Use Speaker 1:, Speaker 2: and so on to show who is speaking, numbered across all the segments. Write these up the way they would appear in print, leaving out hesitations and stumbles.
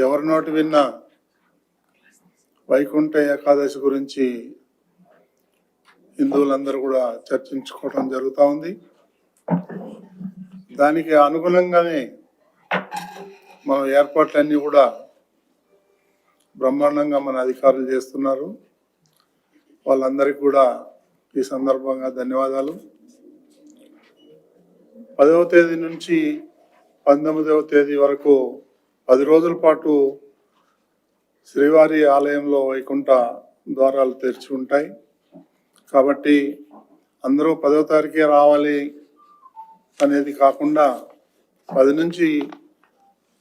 Speaker 1: ఎవరి నోటి విన్నా వైకుంఠ ఏకాదశి గురించి హిందువులందరూ కూడా చర్చించుకోవడం జరుగుతూ ఉంది. దానికి అనుగుణంగానే మన ఏర్పాట్లన్నీ కూడా బ్రహ్మాండంగా మన అధికారులు చేస్తున్నారు. వాళ్ళందరికీ కూడా ఈ సందర్భంగా ధన్యవాదాలు. 10వ తేదీ నుంచి 19వ తేదీ వరకు 10 రోజుల పాటు శ్రీవారి ఆలయంలో వైకుంఠ ద్వారాలు తెరిచి ఉంటాయి. కాబట్టి అందరూ 10వ తారీఖే రావాలి అనేది కాకుండా 10 నుంచి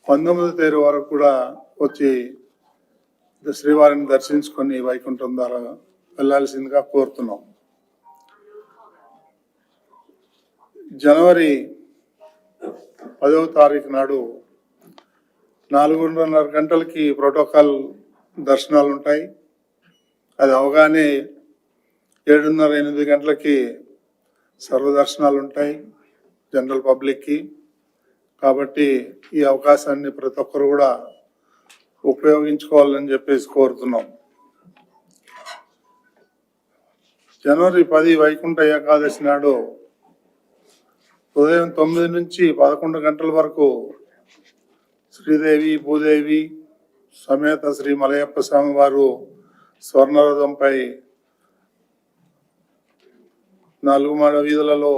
Speaker 1: 19వ తేదీ వరకు కూడా వచ్చి శ్రీవారిని దర్శించుకొని వైకుంఠం ద్వారా వెళ్ళాల్సిందిగా కోరుతున్నాం. జనవరి 10వ తారీఖు నాడు 4:30 గంటలకి ప్రోటోకాల్ దర్శనాలు ఉంటాయి. అది అవగానే 7:30-8 గంటలకి సర్వదర్శనాలు ఉంటాయి జనరల్ పబ్లిక్కి. కాబట్టి ఈ అవకాశాన్ని ప్రతి ఒక్కరు కూడా ఉపయోగించుకోవాలని చెప్పేసి కోరుతున్నాం. జనవరి 10 వైకుంఠ ఏకాదశి నాడు ఉదయం 9 నుంచి 11 గంటల వరకు శ్రీదేవి భూదేవి సమేత శ్రీ మలయప్ప స్వామి వారు స్వర్ణరథంపై 4 మాడ వీధులలో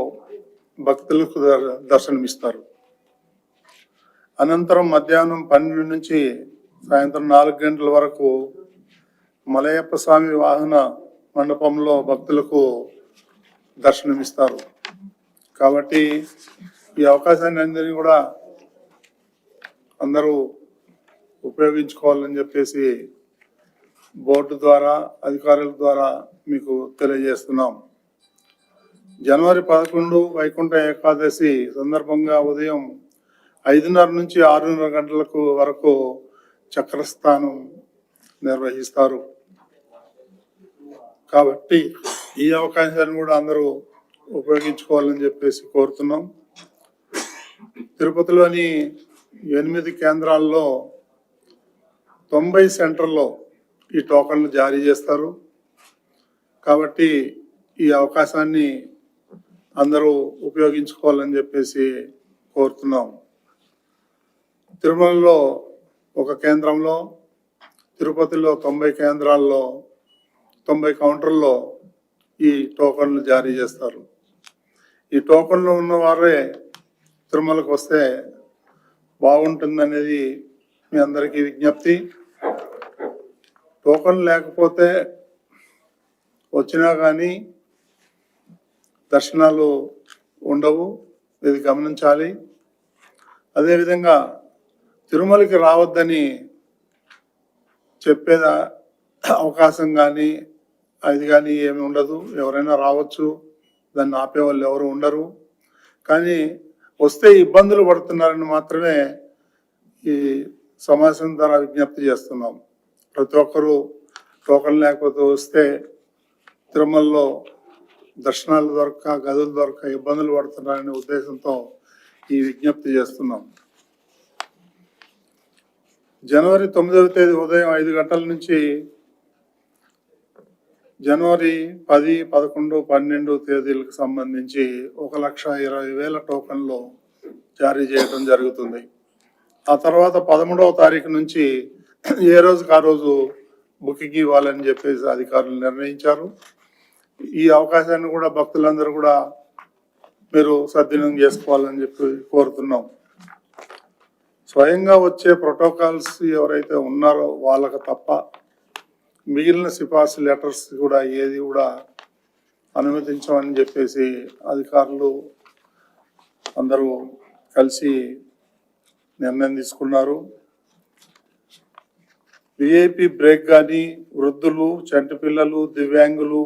Speaker 1: భక్తులకు దర్శనమిస్తారు. అనంతరం మధ్యాహ్నం 12 నుంచి సాయంత్రం 4 గంటల వరకు మలయప్ప స్వామి వాహన మండపంలో భక్తులకు దర్శనమిస్తారు. కాబట్టి ఈ అవకాశాన్ని అందరినీ కూడా అందరూ ఉపయోగించుకోవాలని చెప్పేసి బోర్డు ద్వారా అధికారుల ద్వారా మీకు తెలియజేస్తున్నాం. జనవరి 11 వైకుంఠ ఏకాదశి సందర్భంగా ఉదయం 5:30 నుంచి 6:30 గంటలకు వరకు చక్రస్థానం నిర్వహిస్తారు. కాబట్టి ఈ అవకాశాన్ని కూడా అందరూ ఉపయోగించుకోవాలని చెప్పేసి కోరుతున్నాం. తిరుపతిలోని 8 కేంద్రాల్లో 90 సెంటర్లో ఈ టోకన్లు జారీ చేస్తారు. కాబట్టి ఈ అవకాశాన్ని అందరూ ఉపయోగించుకోవాలని చెప్పేసి కోరుతున్నాం. తిరుమలలో 1 కేంద్రంలో, తిరుపతిలో 90 కేంద్రాల్లో 90 కౌంటర్లో ఈ టోకన్లు జారీ చేస్తారు. ఈ టోకన్లు ఉన్నవారే తిరుమలకు వస్తే బాగుంటుందనేది మీ అందరికీ విజ్ఞప్తి. టోకన్ లేకపోతే వచ్చినా కానీ దర్శనాలు ఉండవు, ఇది గమనించాలి. అదేవిధంగా తిరుమలకి రావద్దని చెప్పేదా అవకాశం కానీ అది కానీ ఏమి ఉండదు. ఎవరైనా రావచ్చు, దాన్ని ఆపేవాళ్ళు ఎవరు ఉండరు. కానీ వస్తే ఇబ్బందులు పడుతున్నారని మాత్రమే ఈ సమావేశం ద్వారా విజ్ఞప్తి చేస్తున్నాం. ప్రతి ఒక్కరూ టోకన్ లేకపోతే వస్తే తిరుమలలో దర్శనాలు దొరక గదులు దొరక ఇబ్బందులు పడుతున్నారనే ఉద్దేశంతో ఈ విజ్ఞప్తి చేస్తున్నాం. జనవరి 9వ తేదీ ఉదయం 5 గంటల నుంచి జనవరి 10, 11, 12 తేదీలకు సంబంధించి 1,20,000 టోకన్లు జారీ చేయడం జరుగుతుంది. ఆ తర్వాత 13వ తారీఖు నుంచి ఏ రోజుకి ఆ రోజు బుకింగ్ ఇవ్వాలని చెప్పేసి అధికారులు నిర్ణయించారు. ఈ అవకాశాన్ని కూడా భక్తులందరూ కూడా మీరు సద్వినియోగం చేసుకోవాలని చెప్పి కోరుతున్నాం. స్వయంగా వచ్చే ప్రోటోకాల్స్ ఎవరైతే ఉన్నారో వాళ్ళకు తప్ప మిగిలిన సిఫార్సు లెటర్స్ కూడా ఏది కూడా అనుమతించమని చెప్పేసి అధికారులు అందరూ కలిసి నిర్ణయం తీసుకున్నారు. విఐపి బ్రేక్ కానీ వృద్ధులు, చంటి పిల్లలు, దివ్యాంగులు,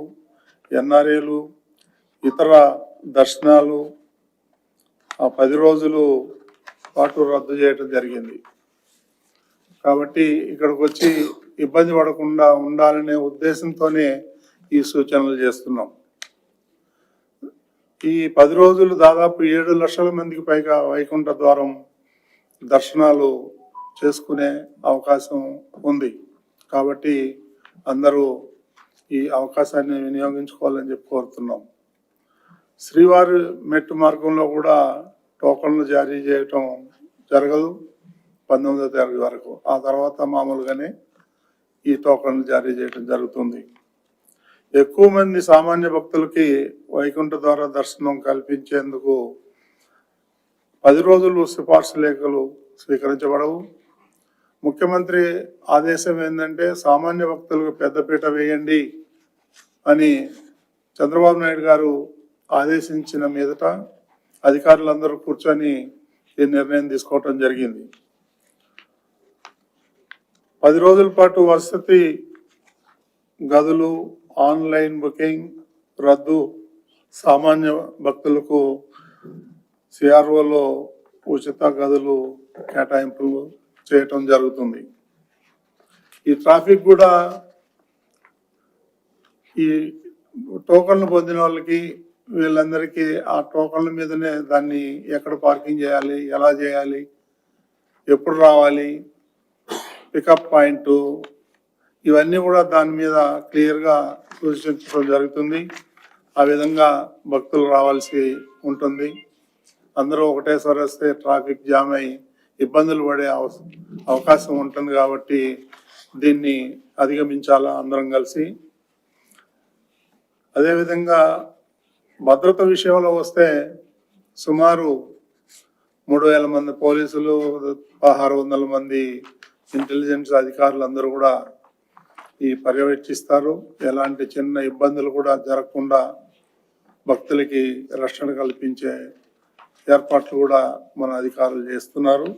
Speaker 1: ఎన్ఆర్ఏలు, ఇతర దర్శనాలు ఆ 10 రోజులు పాటు రద్దు చేయడం జరిగింది. కాబట్టి ఇక్కడికి వచ్చి ఇబ్బంది పడకుండా ఉండాలనే ఉద్దేశంతోనే ఈ సూచనలు చేస్తున్నాం. ఈ 10 రోజులు దాదాపు 7 లక్షల మందికి పైగా వైకుంఠ ద్వారం దర్శనాలు చేసుకునే అవకాశం ఉంది. కాబట్టి అందరూ ఈ అవకాశాన్ని వినియోగించుకోవాలని చెప్పి కోరుతున్నాం. శ్రీవారి మెట్టు మార్గంలో కూడా టోకన్లు జారీ చేయటం జరగదు 19వ తారీఖు వరకు. ఆ తర్వాత మామూలుగానే ఈ టోకన్లు జారీ చేయడం జరుగుతుంది. ఎక్కువ మంది సామాన్య భక్తులకి వైకుంఠ ద్వార దర్శనం కల్పించేందుకు 10 రోజులు సిఫార్సు లేఖలు స్వీకరించబడవు. ముఖ్యమంత్రి ఆదేశం ఏంటంటే సామాన్య భక్తులకు పెద్దపీట వేయండి అని చంద్రబాబు నాయుడు గారు ఆదేశించిన మీదట అధికారులందరూ కూర్చొని ఈ నిర్ణయం తీసుకోవటం జరిగింది. 10 రోజుల పాటు వసతి గదులు ఆన్లైన్ బుకింగ్ రద్దు, సామాన్య భక్తులకు సిఆర్ఓలో ఉచిత గదులు కేటాయింపులు చేయటం జరుగుతుంది. ఈ ట్రాఫిక్ కూడా ఈ టోకన్లు పొందిన వాళ్ళకి వీళ్ళందరికీ ఆ టోకన్ల మీదనే దాన్ని ఎక్కడ పార్కింగ్ చేయాలి, ఎలా చేయాలి, ఎప్పుడు రావాలి, పికప్ పాయింట్, ఇవన్నీ కూడా దాని మీద క్లియర్గా సూచించడం జరుగుతుంది. ఆ విధంగా భక్తులు రావాల్సి ఉంటుంది. అందరూ ఒకటేసారి వస్తే ట్రాఫిక్ జామ్ అయి ఇబ్బందులు పడే అవకాశం ఉంటుంది. కాబట్టి దీన్ని అధిగమించాలా అందరం కలిసి. అదేవిధంగా భద్రత విషయంలో వస్తే సుమారు 3,000 మంది పోలీసులు, 1600 మంది ఇంటెలిజెన్స్ అధికారులు అందరూ కూడా ఈ పర్యవేక్షిస్తారు. ఎలాంటి చిన్న ఇబ్బందులు కూడా జరగకుండా భక్తులకి రక్షణ కల్పించే ఏర్పాట్లు కూడా మన అధికారులు చేస్తున్నారు.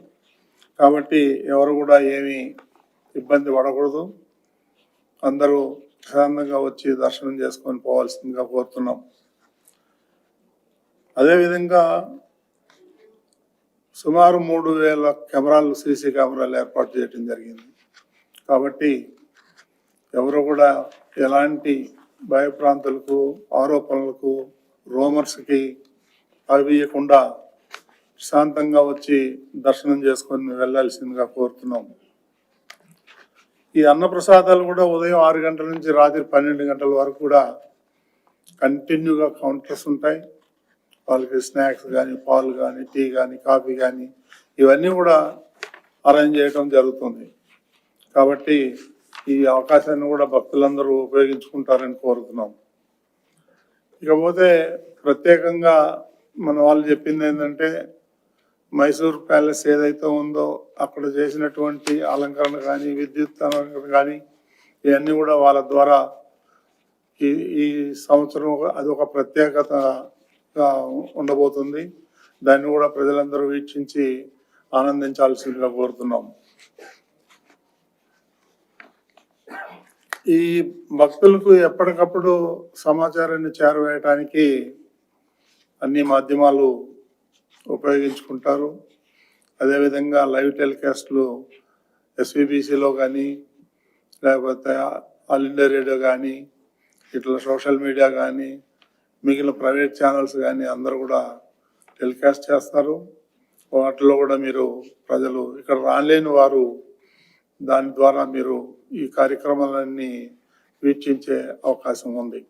Speaker 1: కాబట్టి ఎవరు కూడా ఏమీ ఇబ్బంది పడకూడదు. అందరూ ప్రశాంతంగా వచ్చి దర్శనం చేసుకొని పోవాల్సిందిగా కోరుతున్నాం. అదేవిధంగా సుమారు 3,000 కెమెరాలు, సీసీ కెమెరాలు ఏర్పాటు చేయడం జరిగింది. కాబట్టి ఎవరు కూడా ఎలాంటి భయప్రాంతులకు, ఆరోపణలకు, రూమర్స్కి అవియకుండా శాంతంగా వచ్చి దర్శనం చేసుకొని వెళ్ళాల్సిందిగా కోరుతున్నాం. ఈ అన్నప్రసాదాలు కూడా ఉదయం 6 గంటల నుంచి రాత్రి 12 గంటల వరకు కూడా కంటిన్యూగా కౌంటర్స్ ఉంటాయి. వాళ్ళకి స్నాక్స్ కానీ, పాలు కానీ, టీ కానీ, కాఫీ కానీ ఇవన్నీ కూడా అరేంజ్ చేయడం జరుగుతుంది. కాబట్టి ఈ అవకాశాన్ని కూడా భక్తులందరూ ఉపయోగించుకుంటారని కోరుతున్నాం. ఇకపోతే ప్రత్యేకంగా మన వాళ్ళు చెప్పింది ఏంటంటే మైసూర్ ప్యాలెస్ ఏదైతే ఉందో అక్కడ చేసినటువంటి అలంకరణ కానీ, విద్యుత్ అలంకరణ కానీ ఇవన్నీ కూడా వాళ్ళ ద్వారా ఈ సంవత్సరం అది ఒక ప్రత్యేకతగా ఉండబోతుంది. దాన్ని కూడా ప్రజలందరూ వీక్షించి ఆనందించాల్సిందిగా కోరుతున్నాం. ఈ భక్తులకు ఎప్పటికప్పుడు సమాచారాన్ని చేరవేయటానికి అన్ని మాధ్యమాలు ఉపయోగించుకుంటారు. అదేవిధంగా లైవ్ టెలికాస్ట్లు ఎస్విబిసిలో కానీ, లేకపోతే ఆల్ ఇండియా రేడియో కానీ, ఇట్లా సోషల్ మీడియా కానీ, మిగిలిన ప్రైవేట్ ఛానల్స్ కానీ అందరూ కూడా టెలికాస్ట్ చేస్తారు. వాటిలో కూడా మీరు ప్రజలు ఇక్కడ రాలేని వారు దాని ద్వారా మీరు ఈ కార్యక్రమాలన్నీ వీక్షించే అవకాశం ఉంది.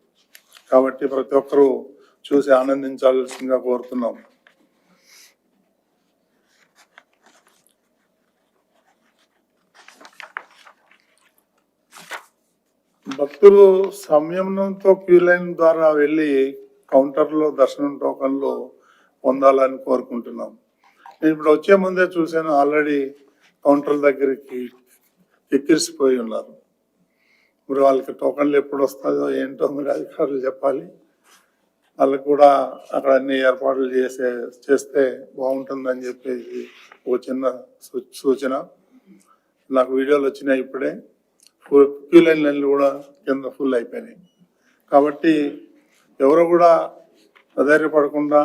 Speaker 1: కాబట్టి ప్రతి ఒక్కరూ చూసి ఆనందించాల్సిందిగా కోరుతున్నాం. భక్తులు సంయమనంతో క్యూ లైన్ ద్వారా వెళ్ళి కౌంటర్లో దర్శనం టోకన్లు పొందాలని కోరుకుంటున్నాం. నేను ఇప్పుడు వచ్చే ముందే చూశాను, ఆల్రెడీ కౌంటర్ దగ్గరికి ఎక్కిరిసిపోయి ఉన్నారు. మరి వాళ్ళకి టోకన్లు ఎప్పుడు వస్తుందో ఏంటో మీరు అధికారులు చెప్పాలి. వాళ్ళకు కూడా అక్కడ అన్ని ఏర్పాట్లు చేస్తే బాగుంటుందని చెప్పేసి ఒక చిన్న సూచన. నాకు వీడియోలు వచ్చినాయి ఇప్పుడే. క్యూ లైన్లు కూడా కింద ఫుల్ అయిపోయినాయి. కాబట్టి ఎవరు కూడా అధైర్యపడకుండా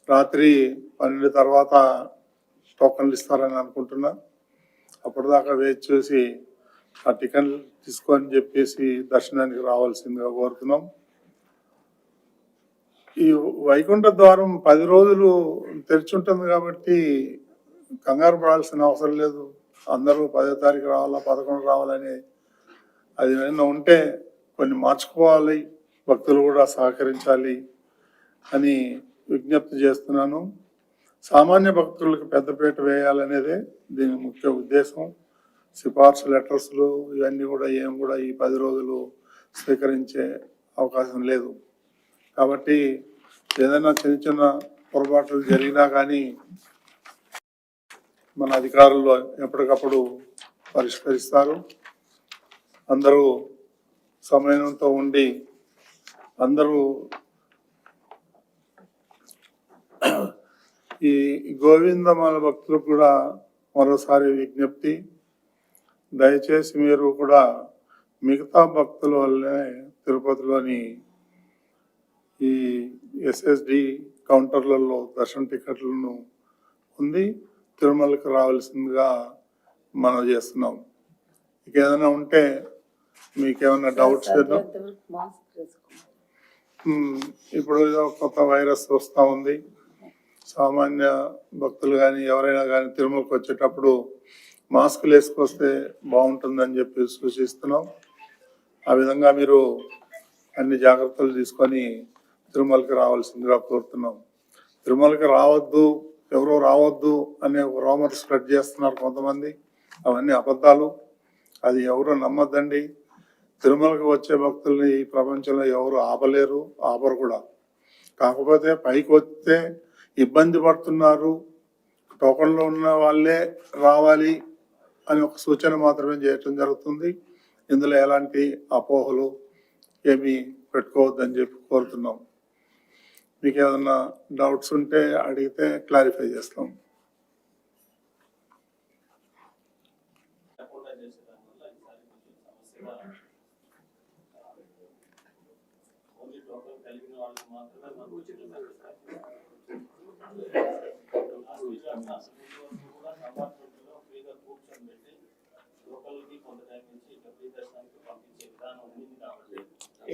Speaker 1: రాత్రి 12 తర్వాత టోకన్లు ఇస్తారని అనుకుంటున్నా. అప్పటిదాకా వేచి చూసి ఆ టికెట్లు తీసుకొని చెప్పేసి దర్శనానికి రావాల్సిందిగా కోరుతున్నాం. ఈ వైకుంఠ ద్వారం 10 రోజులు తెరిచి ఉంటుంది కాబట్టి కంగారు పడాల్సిన అవసరం లేదు. అందరూ 10వ తారీఖు రావాలా 11 రావాలని అది ఏమైనా ఉంటే కొన్ని మార్చుకోవాలి, భక్తులు కూడా సహకరించాలి అని విజ్ఞప్తి చేస్తున్నాను. సామాన్య భక్తులకు పెద్దపీట వేయాలనేదే దీని ముఖ్య ఉద్దేశం. సిఫార్సు లెటర్స్లు ఇవన్నీ కూడా ఈ 10 రోజులు స్వీకరించే అవకాశం లేదు. కాబట్టి ఏదైనా చిన్న చిన్న పొరపాట్లు జరిగినా కానీ మన అధికారులు ఎప్పటికప్పుడు పరిష్కరిస్తారు. అందరూ సమయంతో ఉండి అందరూ ఈ గోవిందమాల భక్తులకు కూడా మరోసారి విజ్ఞప్తి, దయచేసి మీరు కూడా మిగతా భక్తుల వల్లే తిరుపతిలోని ఈ ఎస్ఎస్డి కౌంటర్లలో దర్శన టికెట్లను ఉంది తిరుమలకు రావాల్సిందిగా మనం చేస్తున్నాం. ఇక ఏదైనా ఉంటే మీకేమైనా డౌట్స్ ఇప్పుడు కొత్త వైరస్ వస్తూ ఉంది. సామాన్య భక్తులు కానీ ఎవరైనా కానీ తిరుమలకు వచ్చేటప్పుడు మాస్కులు వేసుకొస్తే బాగుంటుందని చెప్పి సూచిస్తున్నాం. ఆ విధంగా మీరు అన్ని జాగ్రత్తలు తీసుకొని తిరుమలకి రావాల్సిందిగా కోరుతున్నాం. తిరుమలకి రావద్దు, ఎవరో రావద్దు అనే ఒక రూమర్ స్ప్రెడ్ చేస్తున్నారు కొంతమంది. అవన్నీ అబద్ధాలు. అది ఎవరు నమ్మద్దండి. తిరుమలకి వచ్చే భక్తుల్ని ఈ ప్రపంచంలో ఎవరు ఆపలేరు, ఆపరు కూడా. కాకపోతే పైకి వస్తే ఇబ్బంది పడుతున్నారు, టోకన్లో ఉన్న వాళ్ళే రావాలి అని ఒక సూచన మాత్రమే చేయటం జరుగుతుంది. ఇందులో ఎలాంటి అపోహలు ఏమీ పెట్టుకోవద్దని చెప్పి కోరుతున్నాం. మీకు ఏదన్నా డౌట్స్ ఉంటే అడిగితే క్లారిఫై చేస్తాం.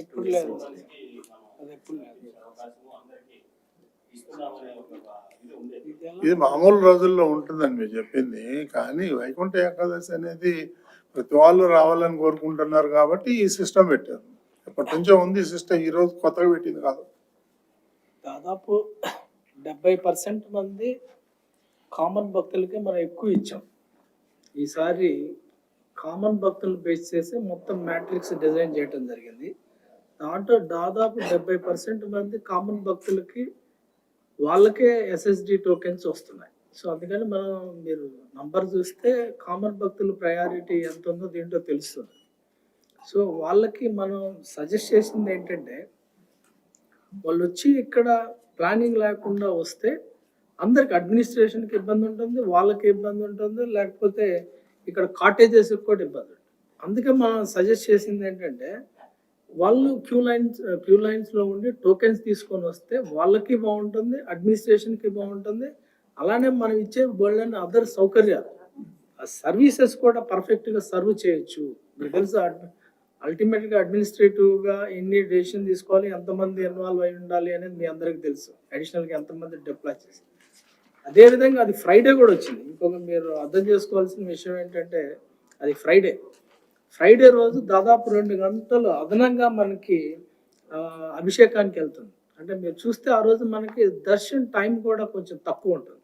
Speaker 2: ఎప్పుడు లేదు,
Speaker 1: ఇది మామూలు రోజుల్లో ఉంటుందని మీరు చెప్పింది. కానీ వైకుంఠ ఏకాదశి అనేది ప్రతి వాళ్ళు రావాలని కోరుకుంటున్నారు కాబట్టి ఈ సిస్టమ్ పెట్టారు. ఎప్పటి నుంచో ఉంది సిస్టమ్, ఈ రోజు కొత్తగా పెట్టింది కాదు.
Speaker 2: దాదాపు 70% మంది కామన్ భక్తులకి మనం ఎక్కువ ఇచ్చాం. ఈసారి కామన్ భక్తులను బేస్ చేసి మొత్తం మ్యాట్రిక్స్ డిజైన్ చేయడం జరిగింది. దాంట్లో దాదాపు 70% మంది కామన్ భక్తులకి వాళ్ళకే ఎస్ఎస్డి టోకెన్స్ వస్తున్నాయి. సో అందుకని మీరు నంబర్ చూస్తే కామన్ భక్తుల ప్రయారిటీ ఎంత ఉందో దీంట్లో తెలుస్తుంది. సో వాళ్ళకి మనం సజెస్ట్ చేసింది ఏంటంటే, వాళ్ళు వచ్చి ఇక్కడ ప్లానింగ్ లేకుండా వస్తే అందరికి అడ్మినిస్ట్రేషన్కి ఇబ్బంది ఉంటుంది, వాళ్ళకి ఇబ్బంది ఉంటుంది, లేకపోతే ఇక్కడ కాటేజెస్కి కూడా ఇబ్బంది ఉంటుంది. అందుకే మనం సజెస్ట్ చేసింది ఏంటంటే, వాళ్ళు క్యూ లైన్స్లో ఉండి టోకెన్స్ తీసుకొని వస్తే వాళ్ళకి బాగుంటుంది, అడ్మినిస్ట్రేషన్కి బాగుంటుంది. అలానే మనం ఇచ్చే బోల్డ్ అదర్ సౌకర్యాలు, ఆ సర్వీసెస్ కూడా పర్ఫెక్ట్గా సర్వ్ చేయొచ్చు. మీకు తెలుసు, అల్టిమేట్గా అడ్మినిస్ట్రేటివ్గా ఎన్ని డెసిషన్ తీసుకోవాలి, ఎంతమంది ఇన్వాల్వ్ అయి ఉండాలి అనేది మీ అందరికీ తెలుసు. అడిషనల్గా ఎంతమంది డిప్లాయ్ చేసి, అదేవిధంగా అది ఫ్రైడే కూడా వచ్చింది. ఇంకొక మీరు అర్థం చేసుకోవాల్సిన విషయం ఏంటంటే, అది ఫ్రైడే రోజు దాదాపు 2 గంటలు అదనంగా మనకి అభిషేకానికి వెళ్తుంది. అంటే మీరు చూస్తే ఆ రోజు మనకి దర్శన్ టైం కూడా కొంచెం తక్కువ ఉంటుంది.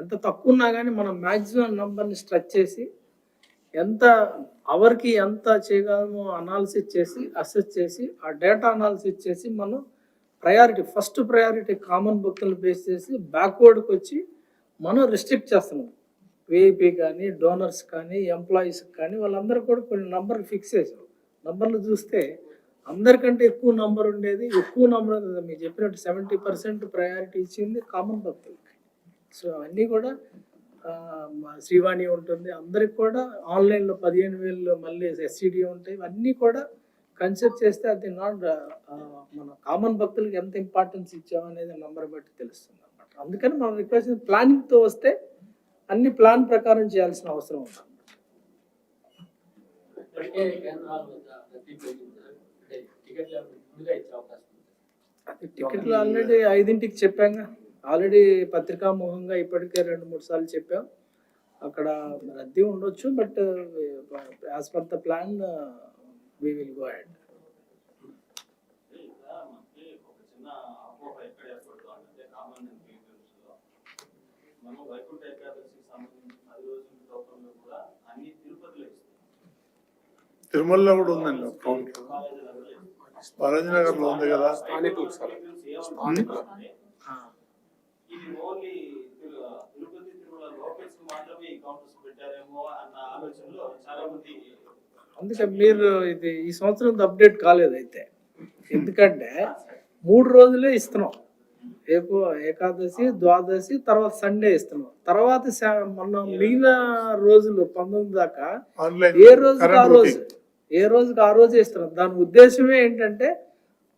Speaker 2: ఎంత తక్కువ ఉన్నా కానీ మనం మ్యాక్సిమం నెంబర్ని స్ట్రెచ్ చేసి ఎంత అవర్కి ఎంత చేయగలమో అనాలిసిస్ చేసి అసెస్ చేసి ఆ డేటా అనాలిసిస్ చేసి మనం ఫస్ట్ ప్రయారిటీ కామన్ భక్తులను బేస్ చేసి బ్యాక్వర్డ్కి వచ్చి మనం రిస్ట్రిక్ట్ చేస్తున్నాం. విఐపీ కానీ, డోనర్స్ కానీ, ఎంప్లాయీస్ కానీ వాళ్ళందరూ కూడా కొన్ని నంబర్ ఫిక్స్ చేసాం. నంబర్లు చూస్తే అందరికంటే ఎక్కువ నంబర్ ఉండేది, ఎక్కువ నంబర్ మీరు చెప్పినట్టు 70% ప్రయారిటీ ఇచ్చింది కామన్ భక్తులకి. సో అవన్నీ కూడా శ్రీవాణి ఉంటుంది, అందరికి కూడా ఆన్లైన్లో 15,000 మళ్ళీ ఎస్సిడి ఉంటాయి. ఇవన్నీ కూడా కన్సిడర్ చేస్తే అది మన కామన్ భక్తులకి ఎంత ఇంపార్టెన్స్ ఇచ్చామనేది నంబర్ బట్టి తెలుస్తుంది అన్నమాట. అందుకని మనం రిక్వెస్ట్ ప్లానింగ్తో వస్తే అన్ని ప్లాన్ ప్రకారం చేయాల్సిన అవసరం ఉంది. టికెట్లు ఆల్రెడీ 5ంటికి చెప్పాంగా, ఆల్రెడీ పత్రికాముఖంగా ఇప్పటికే 2-3 సార్లు చెప్పాం. అక్కడ రద్దీ ఉండొచ్చు, but as per the plan we will go ahead.
Speaker 3: ఒక చిన్న అపోహ ఎక్కడ ఏర్పడుతుందంటే కామన్ పీపుల్స్లో మనం వైకుంఠ ఏకాదశికి సంబంధించి 10 రోజుల టోకన్లు కూడా అన్ని తిరుపతిలో ఇస్తాం.
Speaker 1: తిరుమలలో కూడా ఉందండి కౌంటర్,
Speaker 3: కాలేజీలలో ఇస్తాం.
Speaker 1: బాలాజీనగర్ లో ఉంది కదా.
Speaker 3: ఇది ఓన్లీ తిరుపతి తిరుమల లోకేష్ మాత్రమే ఈ కౌంటర్స్ పెట్టారేమో అన్న ఆలోచనలో చాలా మంది.
Speaker 2: అందుకే మీరు ఇది ఈ సంవత్సరం అప్డేట్ కాలేదు అయితే, ఎందుకంటే 3 రోజులే ఇస్తున్నాం. రేపు ఏకాదశి, ద్వాదశి, తర్వాత సండే ఇస్తున్నాం. తర్వాత మొన్న మిగిలిన రోజులు 19 దాకా
Speaker 1: ఆన్లైన్
Speaker 2: ఏ రోజుకి ఆ రోజే ఇస్తున్నాం. దాని ఉద్దేశమే ఏంటంటే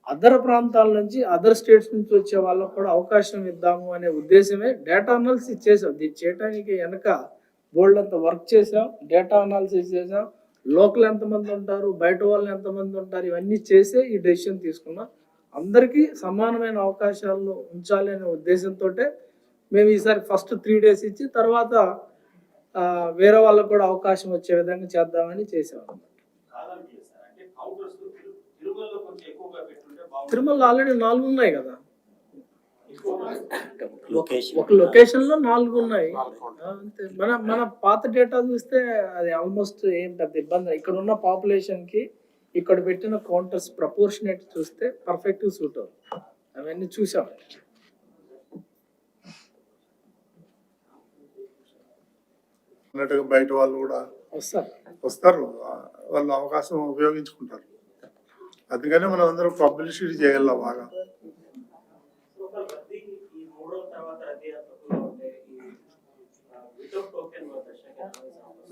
Speaker 2: అదర్ ప్రాంతాల నుంచి, అదర్ స్టేట్స్ నుంచి వచ్చే వాళ్ళకు కూడా అవకాశం ఇద్దాము అనే ఉద్దేశమే. డేటా అనాలిసిస్ చేసాం, దీన్ని చేయడానికి వెనక బోల్డ్ అంత వర్క్ చేసాం, డేటా అనాలిసిస్ చేసాం, లోకల్ ఎంతమంది ఉంటారు, బయట వాళ్ళు ఎంతమంది ఉంటారు, ఇవన్నీ చేసే ఈ డెసిషన్ తీసుకున్నాం. అందరికీ సమానమైన అవకాశాలు ఉంచాలి అనే ఉద్దేశంతో మేము ఈసారి ఫస్ట్ 3 days ఇచ్చి తర్వాత వేరే వాళ్ళకు కూడా అవకాశం వచ్చే విధంగా చేద్దామని చేసాం.
Speaker 3: అంటే కౌంటర్స్ తిరుమలలో కొంచెం ఎక్కువగా పెట్టుంటే బాగుంటుంది.
Speaker 2: తిరుమల ఆల్రెడీ 4 ఉన్నాయి కదా,
Speaker 4: లొకేషన్
Speaker 2: ఒక లొకేషన్ లో 4 ఉన్నాయి. అంతే. మన పాత డేటా చూస్తే అది ఆల్మోస్ట్ ఏం పెద్ద ఇబ్బంది. ఇక్కడ ఉన్న పాపులేషన్ కి ఇక్కడ పెట్టిన కౌంటర్స్ ప్రపోర్షనేట్ చూస్తే పర్ఫెక్ట్ సూట్ అవుతుంది. అవన్నీ చూసాం.
Speaker 1: అన్నట్టుగా బయట వాళ్ళు కూడా వస్తారు, వాళ్ళు అవకాశం ఉపయోగించుకుంటారు. అందుకనే మనం అందరం పబ్లిసిటీ చేయాలి బాగా.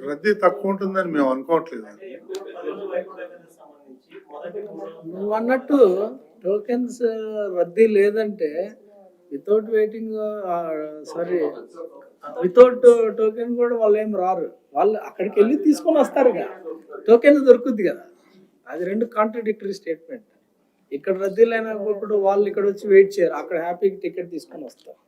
Speaker 1: రద్దీ తక్కువ ఉంటుందని మేము అనుకోవట్లేదు.
Speaker 2: నువ్వు అన్నట్టు టోకెన్స్ రద్దీ లేదంటే వితౌట్ వెయిటింగ్, వితౌట్ టోకెన్ కూడా వాళ్ళు ఏం రారు. వాళ్ళు అక్కడికి వెళ్ళి తీసుకొని వస్తారు కదా, టోకెన్ దొరుకుద్ది కదా. అది 2 కాంట్రడిక్టరీ స్టేట్మెంట్. ఇక్కడ రద్దీ లేనప్పుడు వాళ్ళు ఇక్కడ వచ్చి వెయిట్ చేయరు, అక్కడ హ్యాపీగా టికెట్ తీసుకొని వస్తారు.